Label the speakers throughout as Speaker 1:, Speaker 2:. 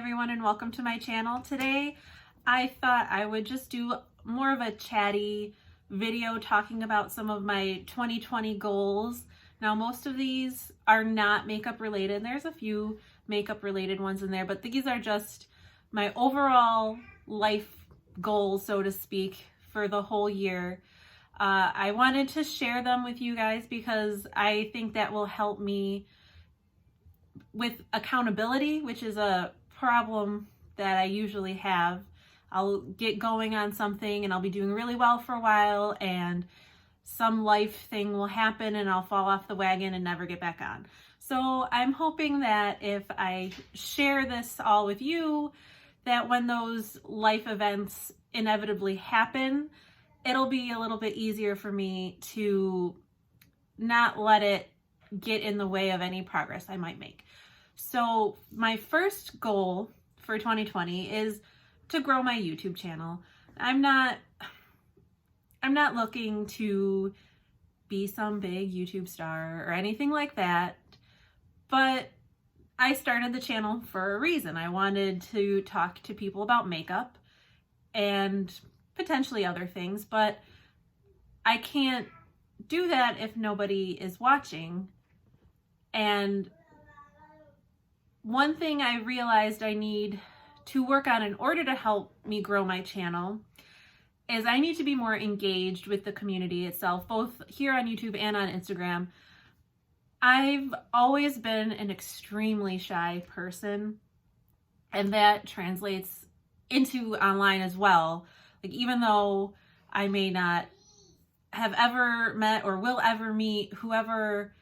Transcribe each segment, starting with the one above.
Speaker 1: everyone, and welcome to my channel. Today I thought I would just do more of a chatty video talking about some of my 2020 goals. Now most of these are not makeup related. There's a few makeup related ones in there, but these are just my overall life goals, so to speak, for the whole year. I wanted to share them with you guys because I think that will help me with accountability, which is a problem that I usually have. I'll get going on something and I'll be doing really well for a while, and some life thing will happen and I'll fall off the wagon and never get back on. So I'm hoping that if I share this all with you, that when those life events inevitably happen, it'll be a little bit easier for me to not let it get in the way of any progress I might make. So my first goal for 2020 is to grow my YouTube channel. I'm not looking to be some big YouTube star or anything like that, but I started the channel for a reason. I wanted to talk to people about makeup and potentially other things, but I can't do that if nobody is watching. And one thing I realized I need to work on in order to help me grow my channel is I need to be more engaged with the community itself, both here on YouTube and on Instagram. I've always been an extremely shy person, and that translates into online as well. Like, even though I may not have ever met or will ever meet whoever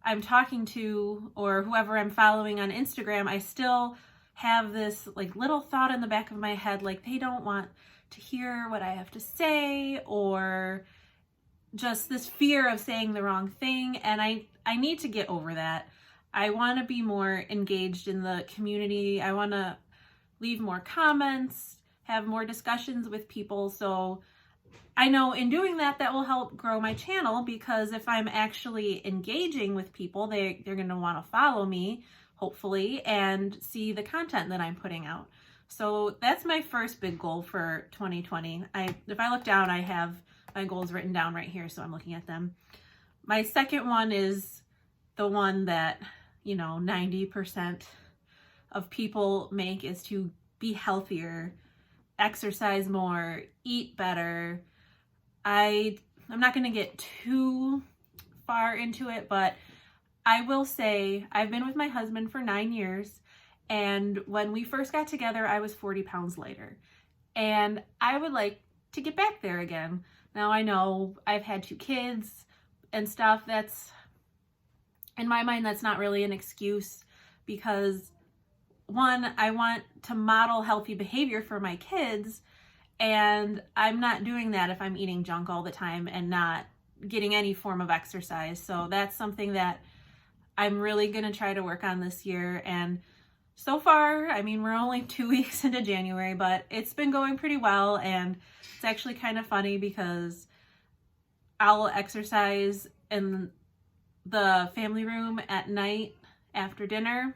Speaker 1: I'm talking to or whoever I'm following on Instagram, I still have this like little thought in the back of my head, like they don't want to hear what I have to say, or just this fear of saying the wrong thing. And I need to get over that. I want to be more engaged in the community. I want to leave more comments, have more discussions with people. So I know in doing that, that will help grow my channel, because if I'm actually engaging with people, they're going to want to follow me, hopefully, and see the content that I'm putting out. So that's my first big goal for 2020. If I look down, I have my goals written down right here, so I'm looking at them. My second one is the one that, 90% of people make, is to be healthier, exercise more, eat better. I'm not going to get too far into it, but I will say I've been with my husband for 9 years, and when we first got together, I was 40 pounds lighter, and I would like to get back there again. Now, I know I've had 2 kids and stuff. That's, in my mind, that's not really an excuse, because one, I want to model healthy behavior for my kids, and I'm not doing that if I'm eating junk all the time and not getting any form of exercise. So that's something that I'm really going to try to work on this year. And so far, we're only 2 weeks into January, but it's been going pretty well. And it's actually kind of funny because I'll exercise in the family room at night after dinner,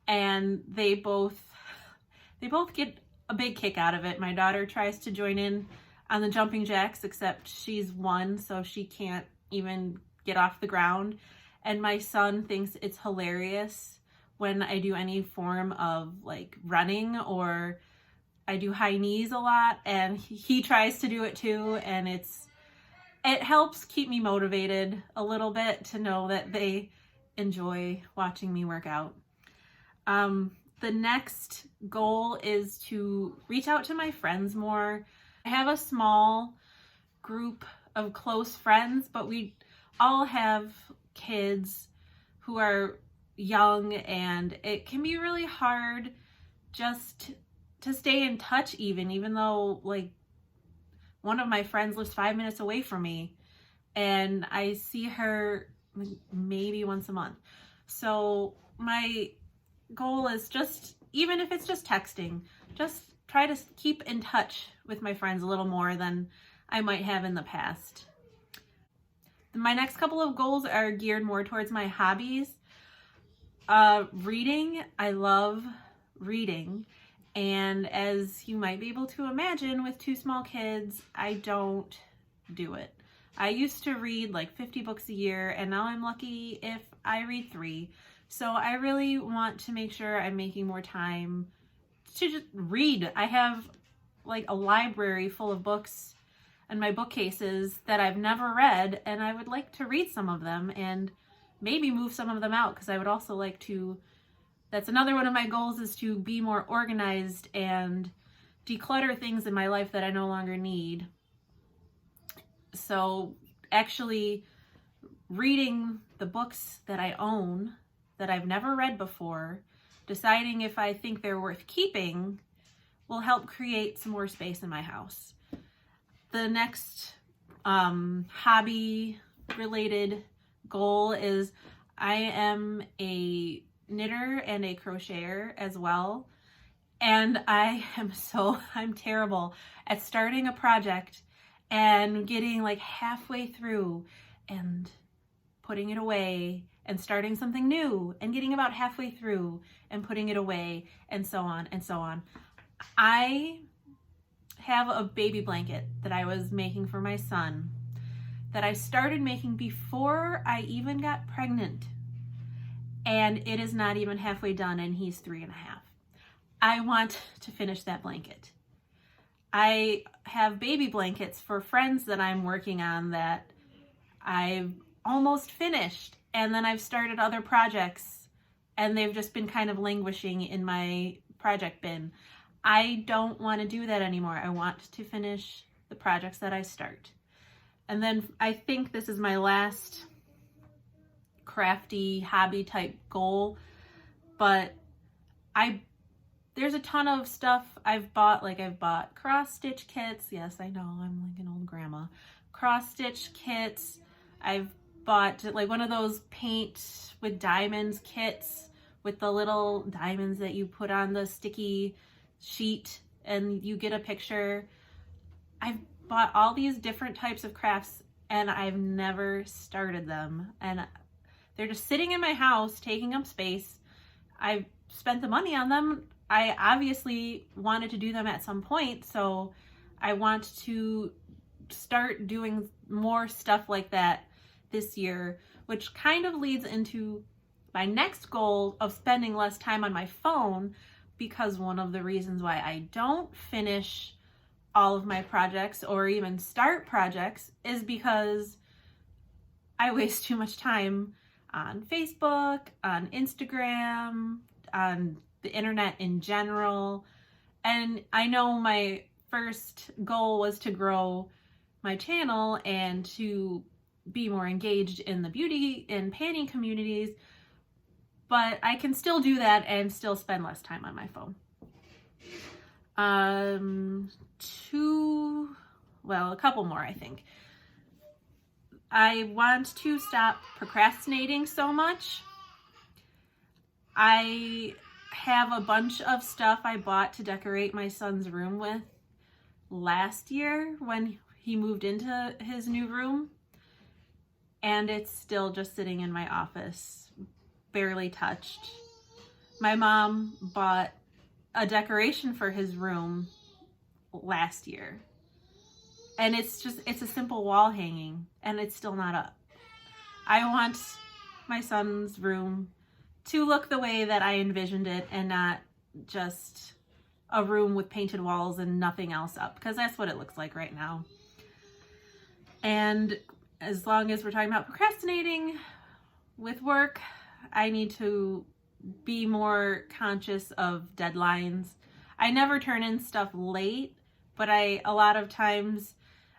Speaker 1: and they both get a big kick out of it. My daughter tries to join in on the jumping jacks, except she's 1, so she can't even get off the ground. And my son thinks it's hilarious when I do any form of like running, or I do high knees a lot, and he tries to do it too. And it helps keep me motivated a little bit to know that they enjoy watching me work out. The next goal is to reach out to my friends more. I have a small group of close friends, but we all have kids who are young, and it can be really hard just to stay in touch, even though like one of my friends lives 5 minutes away from me, and I see her maybe once a month. So my goal is just, even if it's just texting, just try to keep in touch with my friends a little more than I might have in the past. My next couple of goals are geared more towards my hobbies. Reading, I love reading. And as you might be able to imagine, with 2 small kids, I don't do it. I used to read like 50 books a year, and now I'm lucky if I read 3. So I really want to make sure I'm making more time to just read. I have like a library full of books in my bookcases that I've never read, and I would like to read some of them and maybe move some of them out, because I would also like to, that's another one of my goals, is to be more organized and declutter things in my life that I no longer need. So actually reading the books that I own that I've never read before, deciding if I think they're worth keeping, will help create some more space in my house. The next hobby related goal is, I am a knitter and a crocheter as well. And I'm terrible at starting a project and getting like halfway through and putting it away and starting something new and getting about halfway through and putting it away, and so on and so on. I have a baby blanket that I was making for my son that I started making before I even got pregnant. And it is not even halfway done, and he's 3.5. I want to finish that blanket. I have baby blankets for friends that I'm working on that I've almost finished, and then I've started other projects and they've just been kind of languishing in my project bin. I don't want to do that anymore. I want to finish the projects that I start. And then I think this is my last crafty hobby type goal, but there's a ton of stuff I've bought. Like, I've bought cross stitch kits. Yes, I know, I'm like an old grandma. Cross stitch kits. I've bought like one of those paint with diamonds kits with the little diamonds that you put on the sticky sheet and you get a picture. I've bought all these different types of crafts and I've never started them, and they're just sitting in my house taking up space. I've spent the money on them. I obviously wanted to do them at some point, so I want to start doing more stuff like that this year, which kind of leads into my next goal of spending less time on my phone, because one of the reasons why I don't finish all of my projects or even start projects is because I waste too much time on Facebook, on Instagram, on the internet in general. And I know my first goal was to grow my channel and to be more engaged in the beauty and panty communities, but I can still do that and still spend less time on my phone. A couple more, I think. I want to stop procrastinating so much. I have a bunch of stuff I bought to decorate my son's room with last year when he moved into his new room, and it's still just sitting in my office, barely touched. My mom bought a decoration for his room last year, and it's a simple wall hanging, and it's still not up. I want my son's room to look the way that I envisioned it, and not just a room with painted walls and nothing else up, because that's what it looks like right now. And as long as we're talking about procrastinating with work, I need to be more conscious of deadlines. I never turn in stuff late, but a lot of times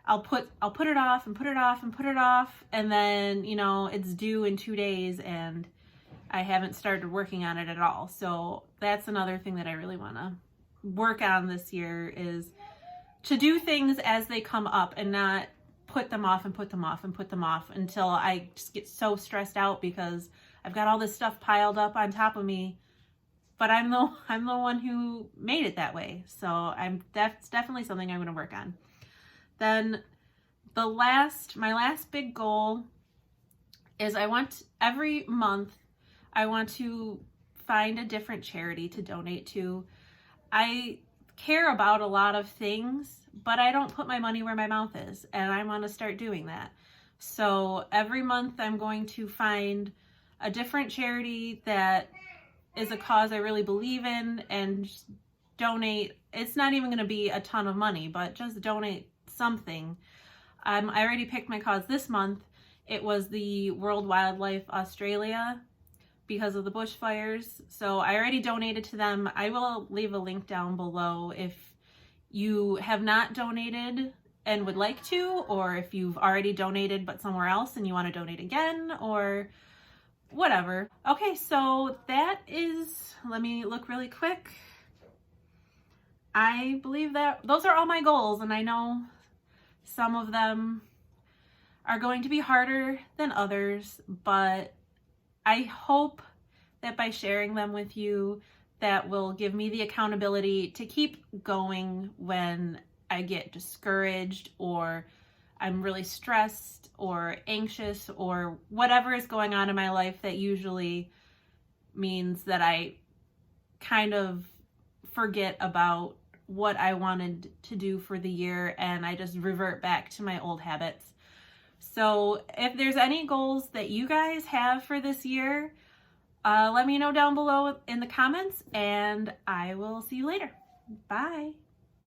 Speaker 1: I'll put it off and put it off and put it off, and then, it's due in 2 days and I haven't started working on it at all. So that's another thing that I really want to work on this year, is to do things as they come up and not put them off and put them off and put them off until I just get so stressed out because I've got all this stuff piled up on top of me, but I'm the one who made it that way. So that's definitely something I'm going to work on. Then my last big goal is every month I want to find a different charity to donate to. I care about a lot of things, but I don't put my money where my mouth is, and I want to start doing that. So every month I'm going to find a different charity that is a cause I really believe in and just donate. It's not even going to be a ton of money, but just donate something. I already picked my cause this month. It was the World Wildlife Australia because of the bushfires. So I already donated to them. I will leave a link down below if you have not donated and would like to, or if you've already donated but somewhere else and you want to donate again, or whatever. Okay, so that is, let me look really quick. I believe that those are all my goals, and I know some of them are going to be harder than others, but I hope that by sharing them with you, that will give me the accountability to keep going when I get discouraged or I'm really stressed or anxious or whatever is going on in my life that usually means that I kind of forget about what I wanted to do for the year and I just revert back to my old habits. So if there's any goals that you guys have for this year, let me know down below in the comments, and I will see you later. Bye.